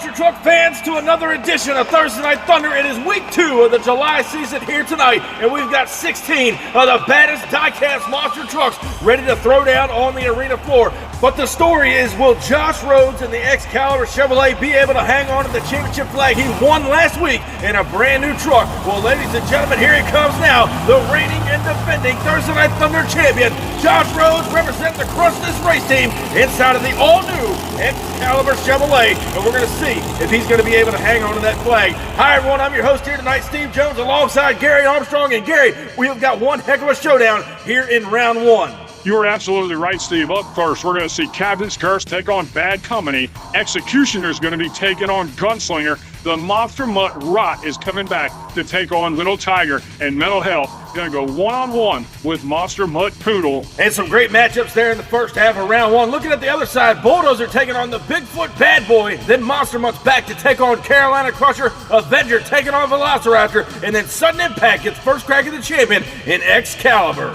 monster truck fans, to another edition of Thursday Night Thunder. It is week 2 of the July season here tonight, and we've got 16 of the baddest diecast monster trucks ready to throw down on the arena floor. But the story is, will Josh Rhodes and the Excalibur Chevrolet be able to hang on to the championship flag he won last week in a brand new truck? Well, ladies and gentlemen, here he comes now, the reigning and defending Thursday Night Thunder champion, Josh Rhodes, representing the Crush This Race team inside of the all-new Excalibur Chevrolet, and we're going to see if he's going to be able to hang on to that flag. Hi everyone, I'm your host here tonight, Steve Jones, alongside Gary Armstrong. And Gary, we have got one heck of a showdown here in round 1. You are absolutely right, Steve. Up first, we're going to see 𝐃𝐨𝐧'𝐭 take on Bad Company. Executioner is going to be taking on Gunslinger. The Monster Mutt Rot is coming back to take on Little Tiger, and Mental Health going to go one-on-one with Monster Mutt Poodle. And some great matchups there in the first half of round 1. Looking at the other side, Bulldozer taking on the Bigfoot Bad Boy. Then Monster Mutt's back to take on Carolina Crusher. Avenger taking on Velociraptor. And then Sudden Impact gets first crack at the champion in Excalibur.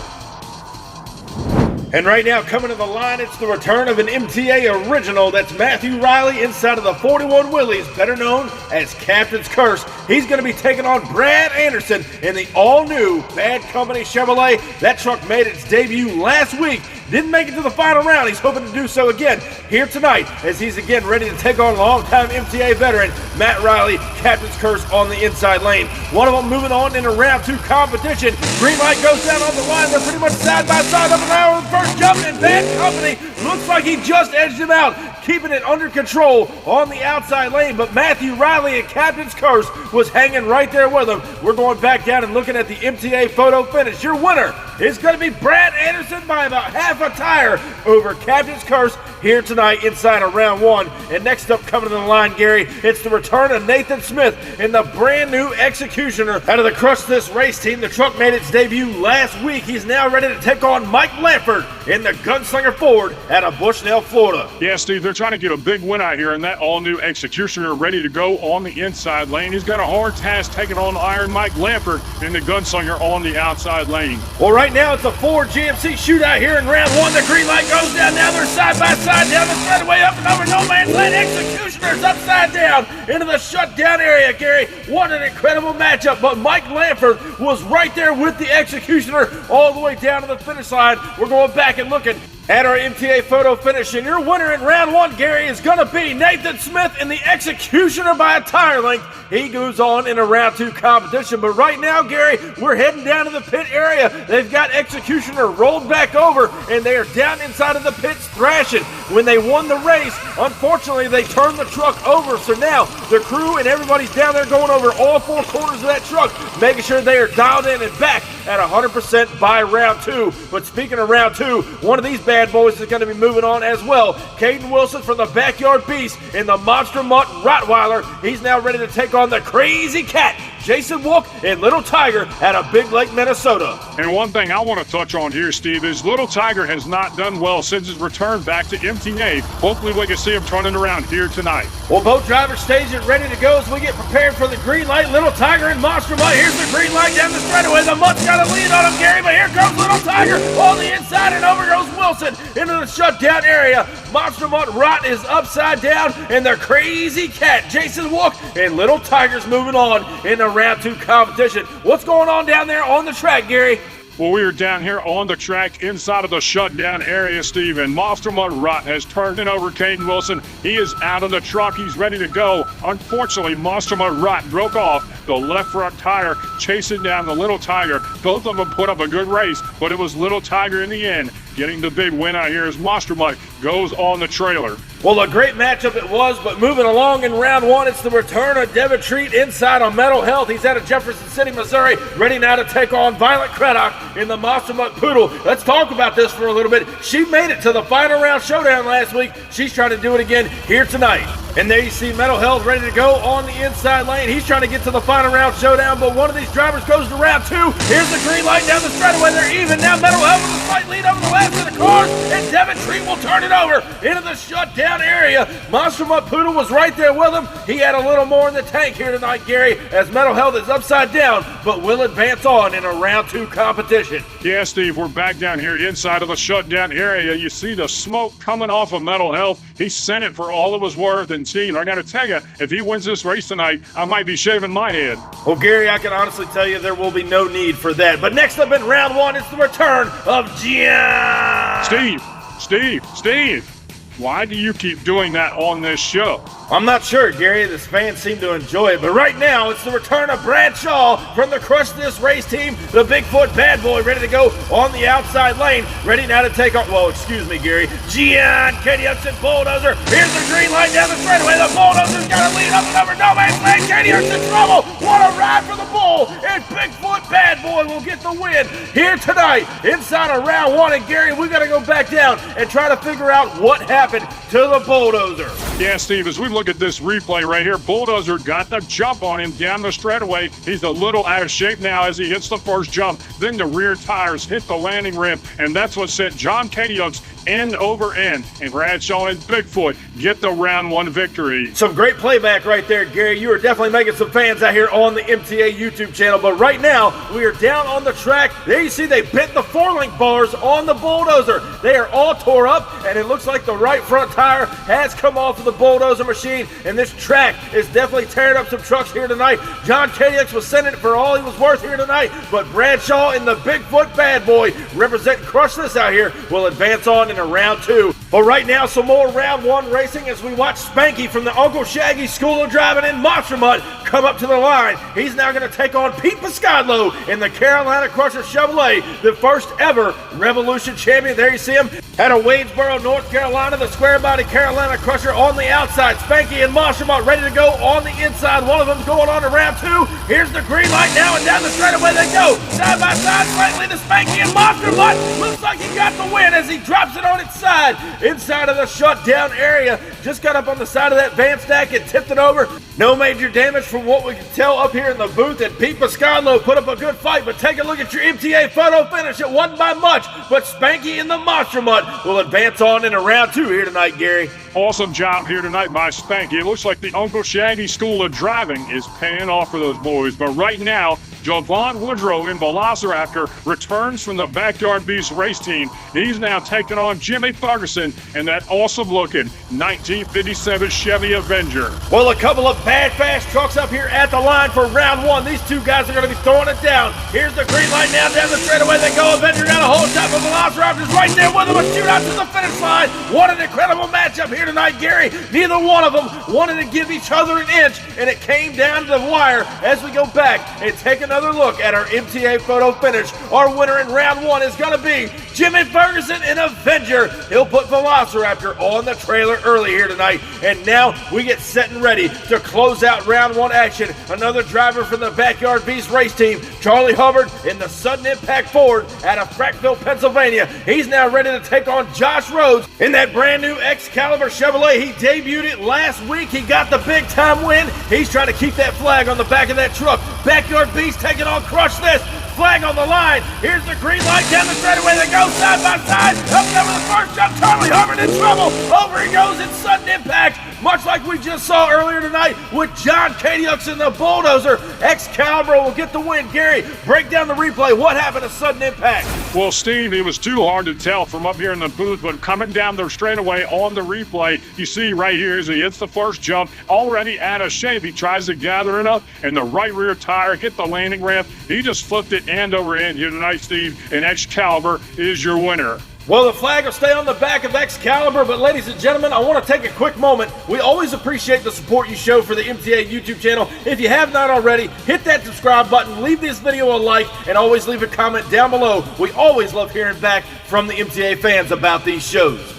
And right now, coming to the line, it's the return of an MTA original. That's Matthew Riley inside of the 41 Willies, better known as Captain's Curse. He's going to be taking on Brad Anderson in the all-new Bad Company Chevrolet. That truck made its debut last week. Didn't make it to the final round. He's hoping to do so again here tonight, as he's again ready to take on longtime MTA veteran Matt Riley, Captain's Curse on the inside lane. One of them moving on in a round 2 competition. Green light goes down on the line. They're pretty much side by side up an hour with the first jump, and Bad Company looks like he just edged him out, keeping it under control on the outside lane. But Matthew Riley and Captain's Curse was hanging right there with him. We're going back down and looking at the MTA photo finish. Your winner is going to be Brad Anderson by about half a tire over Captain's Curse here tonight inside of round 1. And next up, coming to the line, Gary, it's the return of Nathan Smith in the brand new Executioner out of the Crush This Race team. The truck made its debut last week. He's now ready to take on Mike Lanford in the Gunslinger Ford out of Bushnell, Florida. Yeah, Steve, they're trying to get a big win out here, and that all-new Executioner ready to go on the inside lane. He's got a hard task taking on Iron Mike Lanford in the Gunslinger on the outside lane. Well, right now it's a Ford GMC shootout here in round 1. The green light goes down. Now they're side by side down the straightaway, up and over no man's land. Executioner's upside down into the shutdown area, Gary. What an incredible matchup. But Mike Lanford was right there with the Executioner all the way down to the finish line. We're going back and looking at our MTA photo finish, and your winner in round 1, Gary, is going to be Nathan Smith in the Executioner by a tire length. He goes on in a round 2 competition. But right now, Gary, we're heading down to the pit area. They've got Executioner rolled back over, and they are down inside of the pits thrashing. When they won the race, unfortunately, they turned the truck over. So now the crew and everybody's down there going over all 4 corners of that truck, making sure they are dialed in and back at 100% by round 2. But speaking of round 2, one of these bad boys is going to be moving on as well. Caden Wilson from the Backyard Beast in the Monster Mutt Rottweiler. He's now ready to take on the Crazy Cat, Jason Wook, and Little Tiger out of Big Lake, Minnesota. And one thing I want to touch on here, Steve, is Little Tiger has not done well since his return back to MTA. Hopefully we can see him turning around here tonight. Well, both drivers staged it ready to go as we get prepared for the green light. Little Tiger and Monster Mutt. Here's the green light down the straightaway. The Mutt's got a lead on him, Gary, but here comes Little Tiger on the inside, and over goes Wilson into the shutdown area. Monster Mutt Rot is upside down, and the Crazy Cat, Jason Wook, and Little Tiger's moving on in the round 2 competition. What's going on down there on the track, Gary? Well, we are down here on the track inside of the shutdown area, Steve, and Monster Mutt Rot has turned it over Caden Wilson. He is out of the truck. He's ready to go. Unfortunately, Monster Mutt Rot broke off the left front tire, chasing down the Little Tiger. Both of them put up a good race, but it was Little Tiger in the end getting the big win out here as Monster Mutt goes on the trailer. Well, a great matchup it was, but moving along in round 1, it's the return of Devin Treat inside on Mental Health. He's out of Jefferson City, Missouri, ready now to take on Violent Craddock in the Monster Mutt Poodle. Let's talk about this for a little bit. She made it to the final round showdown last week. She's trying to do it again here tonight. And there you see Mental Health ready to go on the inside lane. He's trying to get to the final round showdown, but one of these drivers goes to round 2. Here's the green light down the straightaway. They're even. Now Mental Health with a slight lead over the last of the cars, and Devin Treat will turn it over into the shutdown area. Monster Mutt Poodle was right there with him. He had a little more in the tank here tonight, Gary, as Mental Health is upside down, but will advance on in a round 2 competition. Yeah, Steve, we're back down here inside of the shutdown area. You see the smoke coming off of Mental Health. He sent it for all it was worth, and Steve, I got to tell you, if he wins this race tonight, I might be shaving my head. Well, Gary, I can honestly tell you there will be no need for that. But next up in round 1, it's the return of Gian. Steve, why do you keep doing that on this show? I'm not sure, Gary. The fans seem to enjoy it. But right now, it's the return of Bradshaw from the Crush This Race team. The Bigfoot bad boy ready to go on the outside lane. Ready now to take on, well, excuse me, Gary. 𝐸𝐮𝐬𝐫𝐞 Bulldozer. Here's the green light down the straightaway. The Bulldozer's got to lead up and over no man's land. 𝐸𝐮𝐬𝐫𝐞's in trouble. What a ride for the Bull. And Bigfoot bad boy will get the win here tonight inside of round 1. And Gary, we got to go back down and try to figure out what happened to the Bulldozer. Yeah, Steve, as we look at this replay right here, Bulldozer got the jump on him down the straightaway. He's a little out of shape now as he hits the first jump. Then the rear tires hit the landing ramp, and that's what sent John 𝐾𝐸𝐽's end over end. And Bradshaw and Bigfoot get the round 1 victory. Some great playback right there, Gary. You are definitely making some fans out here on the MTA YouTube channel. But right now, we are down on the track. There you see they bent the 4-link bars on the Bulldozer. They are all tore up, and it looks like the right front tire has come off of the Bulldozer machine, and this track is definitely tearing up some trucks here tonight. John 𝐾𝐸𝐽 was sending it for all he was worth here tonight, but Bradshaw and the Bigfoot bad boy representing Crush This out here will advance on into round 2. But right now, some more round 1 racing as we watch Spanky from the Uncle Shaggy School of Driving in Monster Mutt come up to the line. He's now going to take on Pete Piscadlo in the Carolina Crusher Chevrolet, the first ever Revolution champion. There you see him out of Waynesboro, North Carolina, the square body Carolina Crusher on the outside. Spanky and Monster Mutt ready to go on the inside. One of them's going on to round 2. Here's the green light now, and down the straightaway they go. Side by side, slightly to Spanky and Monster Mutt. Looks like he got the win as he drops it on its side. Inside of the shutdown area. Just got up on the side of that van stack and tipped it over. No major damage from what we can tell up here in the booth. And Pete Piscadlo put up a good fight, but take a look at your MTA photo finish. It wasn't by much, but Spanky and the Monster Mutt will advance on into round 2 here tonight, Gary. Awesome job here tonight by Spanky. It looks like the Uncle Shaggy School of Driving is paying off for those boys. But right now, Javon Woodrow in Velociraptor returns from the Backyard Beast race team. He's now taking on Jimmy Ferguson and that awesome-looking 1957 Chevy Avenger. Well, a couple of bad, fast trucks up here at the line for round 1. These two guys are going to be throwing it down. Here's the green light now down the straightaway. They go. Avenger got a hold shot, but Velociraptor's right there with him. A shootout to the finish line. What an incredible matchup here tonight, Gary. Neither one of them wanted to give each other an inch, and it came down to the wire as we go back and take another look at our MTA photo finish. Our winner in round 1 is going to be Jimmy Ferguson in Avenger. He'll put Velociraptor on the trailer early here tonight. And now we get set and ready to close out round 1 action. Another driver from the Backyard Beast race team, Charlie Hubbard in the Sudden Impact Ford out of Frackville, Pennsylvania. He's now ready to take on Josh Rhodes in that brand new Excalibur Chevrolet. He debuted it last week. He got the big time win. He's trying to keep that flag on the back of that truck. Backyard Beast taking on Crush This. Flag on the line. Here's the green light down the straightaway. They go side by side. Up and over the first jump. Charlie Hubbard in trouble. Over he goes in sudden impact. Much like we just saw earlier tonight with John 𝐾𝐸𝐽 and the Bulldozer. Excalibur will get the win. Gary, break down the replay. What happened to sudden impact? Well, Steve, it was too hard to tell from up here in the booth, but coming down the straightaway on the replay, you see right here as he hits the first jump, already out of shape. He tries to gather it up, and the right rear tire hit the landing ramp. He just flipped it end over end here tonight, Steve, and Excalibur is your winner. Well, the flag will stay on the back of Excalibur, but ladies and gentlemen, I want to take a quick moment. We always appreciate the support you show for the MTA YouTube channel. If you have not already, hit that subscribe button, leave this video a like, and always leave a comment down below. We always love hearing back from the MTA fans about these shows.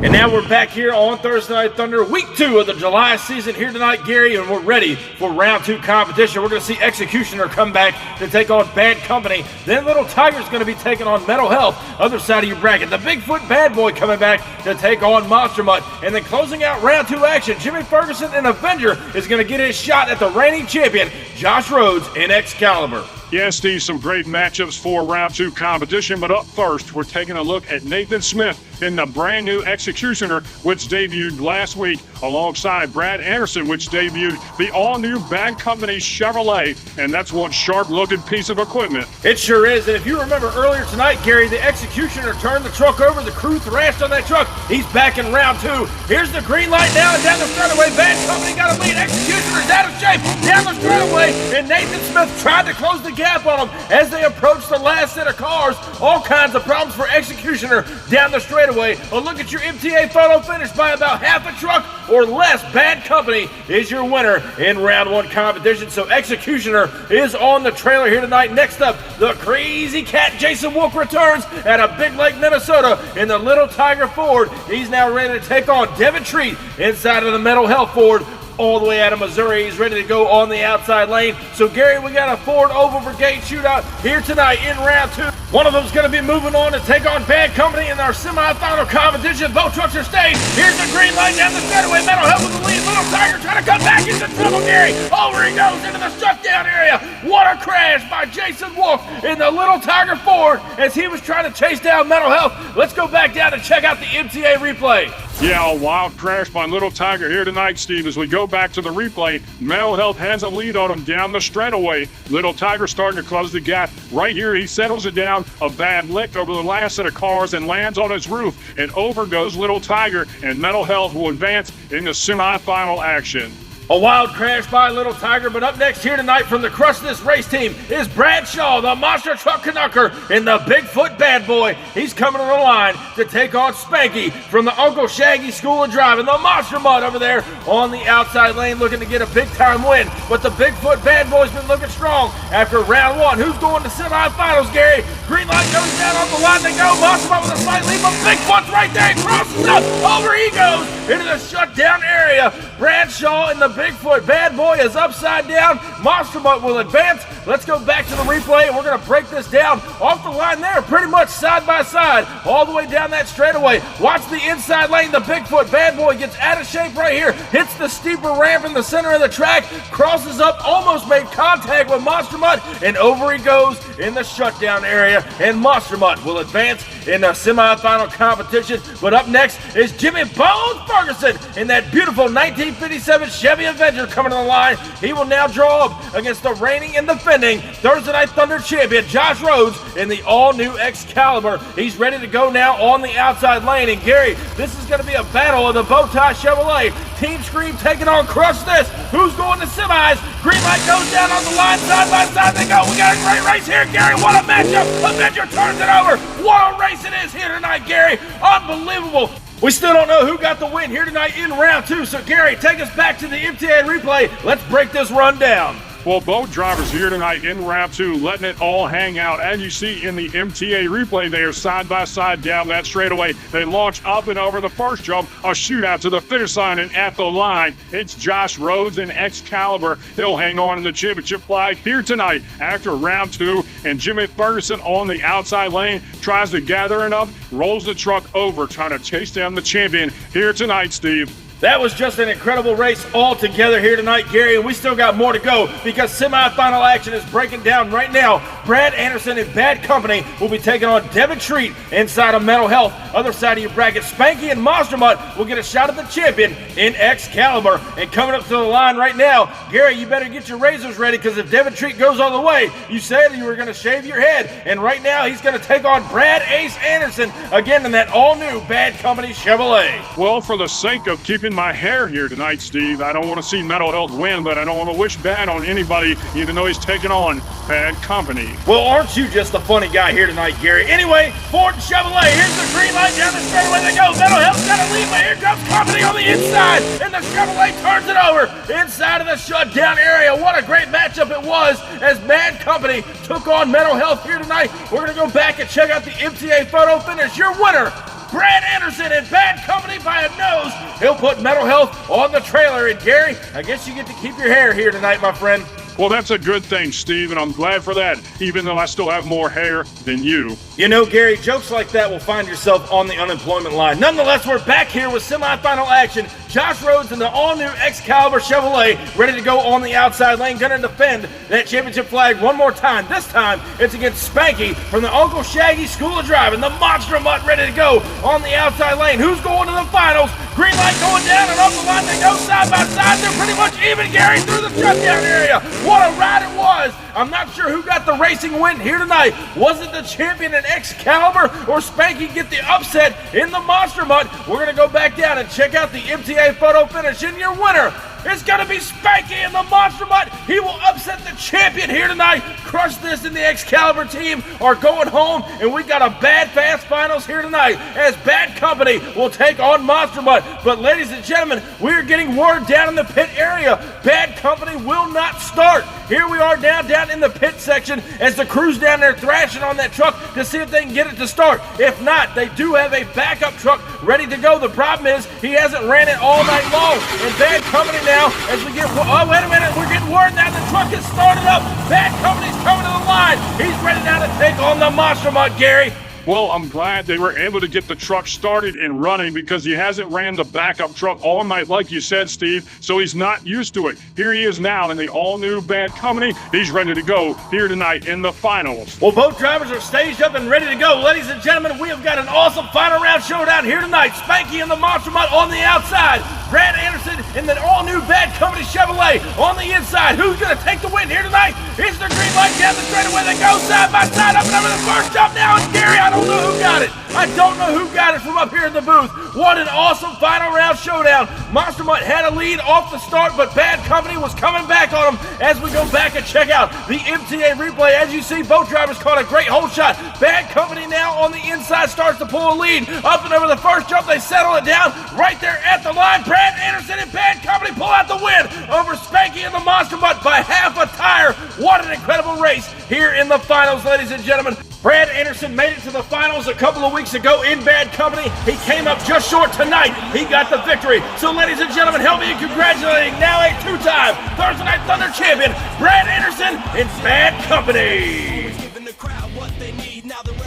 And now we're back here on Thursday Night Thunder, week 2 of the July season here tonight, Gary, and we're ready for round 2 competition. We're going to see Executioner come back to take on Bad Company. Then Little Tiger's going to be taking on Mental Health, other side of your bracket. The Bigfoot Bad Boy coming back to take on Monster Mutt. And then closing out round 2 action, Jimmy Ferguson and Avenger is going to get his shot at the reigning champion, Josh Rhodes in Excalibur. Yeah, Steve, some great matchups for round 2 competition, but up first, we're taking a look at Nathan Smith in the brand new Executioner, which debuted last week, alongside Brad Anderson, which debuted the all-new Bad Company Chevrolet, and that's one sharp-looking piece of equipment. It sure is, and if you remember earlier tonight, Gary, the Executioner turned the truck over, the crew thrashed on that truck. He's back in round 2. Here's the green light now, and down the straightaway, Bad Company got a lead. Executioner's out of shape, down the straightaway, and Nathan Smith tried to close the gap on him as they approached the last set of cars. All kinds of problems for Executioner down the straightaway. A look at your MTA photo finish by about half a truck or less. Bad Company is your winner in round 1 competition. So Executioner is on the trailer here tonight. Next up, the Crazy Cat Jason Wolk returns at a Big Lake, Minnesota in the Little Tiger Ford. He's now ready to take on Devin Treat inside of the Mental Health Ford. All the way out of Missouri. He's ready to go on the outside lane. So, Gary, we got a Ford Oval Brigade shootout here tonight in round 2. One of them's going to be moving on to take on Bad Company in our semifinal competition. Both trucks are staying. Here's the green light down the straightaway. Mental Health with the lead. Little Tiger trying to come back into trouble, Gary. Over he goes into the shutdown area. What a crash by Jason Wolk in the Little Tiger Ford as he was trying to chase down Mental Health. Let's go back down and check out the MTA replay. Yeah, a wild crash by Little Tiger here tonight, Steve. As we go back to the replay, Mental Health has a lead on him down the straightaway. Little Tiger starting to close the gap. Right here, he settles it down. A bad lick over the last set of cars and lands on his roof. And over goes Little Tiger, and Mental Health will advance into semifinal action. A wild crash by Little Tiger, but up next here tonight from the Crush This Race team is Brad Shaw, the monster truck Canucker in the Bigfoot Bad Boy. He's coming to the line to take on Spanky from the Uncle Shaggy School of Driving. The Monster Mud over there on the outside lane looking to get a big-time win, but the Bigfoot Bad Boy's been looking strong after round 1. Who's going to semifinals, Gary? Green light goes down on the line. They go. Monster Mud with a slight lead, but Bigfoot's right there. He crosses up. Over he goes into the shutdown area. Brad Shaw in the Bigfoot Bad Boy is upside down. Monster Mutt will advance. Let's go back to the replay, and we're going to break this down off the line there, pretty much side by side, all the way down that straightaway. Watch the inside lane. The Bigfoot Bad Boy gets out of shape right here, hits the steeper ramp in the center of the track, crosses up, almost made contact with Monster Mutt, and over he goes in the shutdown area, and Monster Mutt will advance in the semifinal competition. But up next is Jimmy Bones Ferguson in that beautiful 1957 Chevy Avenger coming to the line. He will now draw up against the reigning and defending Thursday Night Thunder champion Josh Rhodes in the all-new Excalibur. He's ready to go now on the outside lane. And Gary, this is going to be a battle of the Bowtie Chevrolet. Team Scream taking on Crush This. Who's going to semis? Green light goes down on the line, side by side they go. We got a great race here, Gary. What a matchup. Avenger turns it over. What a race it is here tonight, Gary. Unbelievable. We still don't know who got the win here tonight in round 2. So, Gary, take us back to the MTA replay. Let's break this run down. Well, both drivers here tonight in round 2 letting it all hang out. As you see in the MTA replay, they are side by side down that straightaway. They launch up and over the first jump, a shootout to the finish line, and at the line, it's Josh Rhodes and Excalibur. He'll hang on to the championship flag here tonight after round 2, and Jimmy Ferguson on the outside lane tries to gather enough, rolls the truck over, trying to chase down the champion here tonight, Steve. That was just an incredible race all together here tonight, Gary, and we still got more to go because semifinal action is breaking down right now. Brad Anderson and Bad Company will be taking on Devin Treat inside of Mental Health. Other side of your bracket, Spanky and Monster Mutt will get a shot at the champion in Excalibur. And coming up to the line right now, Gary, you better get your razors ready because if Devin Treat goes all the way, you said you were going to shave your head. And right now, he's going to take on Brad Ace Anderson again in that all-new Bad Company Chevrolet. Well, for the sake of keeping my hair here tonight, Steve, I don't want to see Mental Health win, but I don't want to wish bad on anybody, even though he's taking on Bad Company. Well, aren't you just the funny guy here tonight, Gary? Anyway, Ford and Chevrolet, here's the green light down the straightaway they go. Mental Health's got a lead, but here comes Company on the inside, and the Chevrolet turns it over inside of the shutdown area. What a great matchup it was as Bad Company took on Mental Health here tonight. We're going to go back and check out the MTA photo finish. Your winner, Brad Anderson and Bad Company by a nose. He'll put Mental Health on the trailer. And Gary, I guess you get to keep your hair here tonight, my friend. Well, that's a good thing, Steve, and I'm glad for that, even though I still have more hair than you. You know, Gary, jokes like that will find yourself on the unemployment line. Nonetheless, we're back here with semifinal action. Josh Rhodes in the all-new Excalibur Chevrolet, ready to go on the outside lane, gonna defend that championship flag one more time. This time, it's against Spanky from the Uncle Shaggy School of Driving. The Monster Mutt ready to go on the outside lane. Who's going to the finals? Green light going down and up the line. They go side by side. They're pretty much even, Gary, through the shutdown area. What a ride it was. I'm not sure who got the racing win here tonight. Was it the champion in Excalibur or Spanky get the upset in the Monster Mutt? We're going to go back down and check out the MTA photo finish. And your winner is going to be Spanky in the Monster Mutt. He will upset the champion here tonight. Crush This and the Excalibur team are going home, and we got a Bad Fast Finals here tonight as Bad Company will take on Monster Mutt. But ladies and gentlemen, we're getting word down in the pit area. Bad Company will not start. Here we are down in the pit section as the crew's down there thrashing on that truck to see if they can get it to start. If not, they do have a backup truck ready to go. The problem is he hasn't ran it all night long. And Bad Company now, as we get, oh, wait a minute, we're getting word now the truck is started up. Bad Company's coming to the line. He's ready now to take on the Monster Mutt, Gary. Well, I'm glad they were able to get the truck started and running because he hasn't ran the backup truck all night, like you said, Steve, so he's not used to it. Here he is now in the all-new Bad Company. He's ready to go here tonight in the finals. Well, both drivers are staged up and ready to go. Ladies and gentlemen, we have got an awesome final round showdown here tonight. Spanky and the Monster Mutt on the outside. Brad Anderson in the all-new Bad Company Chevrolet on the inside. Who's going to take the win here tonight? Here's the green light down the straightaway. They go side by side up and over the first jump now. It's Gary. I don't know who got it. I don't know who got it from up here in the booth. What an awesome final round showdown. Monster Mutt had a lead off the start, but Bad Company was coming back on him as we go back and check out the MTA replay. As you see, both drivers caught a great hold shot. Bad Company now on the inside starts to pull a lead. Up and over the first jump, they settle it down right there at the line. Brad Anderson and Bad Company pull out the win over Spanky and the Monster Mutt by half a tire. What an incredible race here in the finals, ladies and gentlemen. Brad Anderson made it to the finals a couple of weeks ago in Bad Company. He came up just short tonight. He got the victory. So, ladies and gentlemen, help me in congratulating now a two-time Thursday Night Thunder champion, Brad Anderson in Bad Company.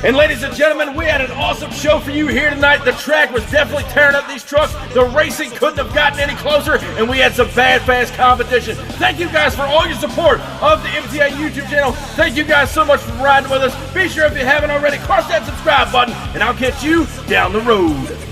And ladies and gentlemen, we had an awesome show for you here tonight. The track was definitely tearing up these trucks. The racing couldn't have gotten any closer, and we had some bad, fast competition. Thank you guys for all your support of the MTA YouTube channel. Thank you guys so much for riding with us. Be sure if you haven't already, crush that subscribe button, and I'll catch you down the road.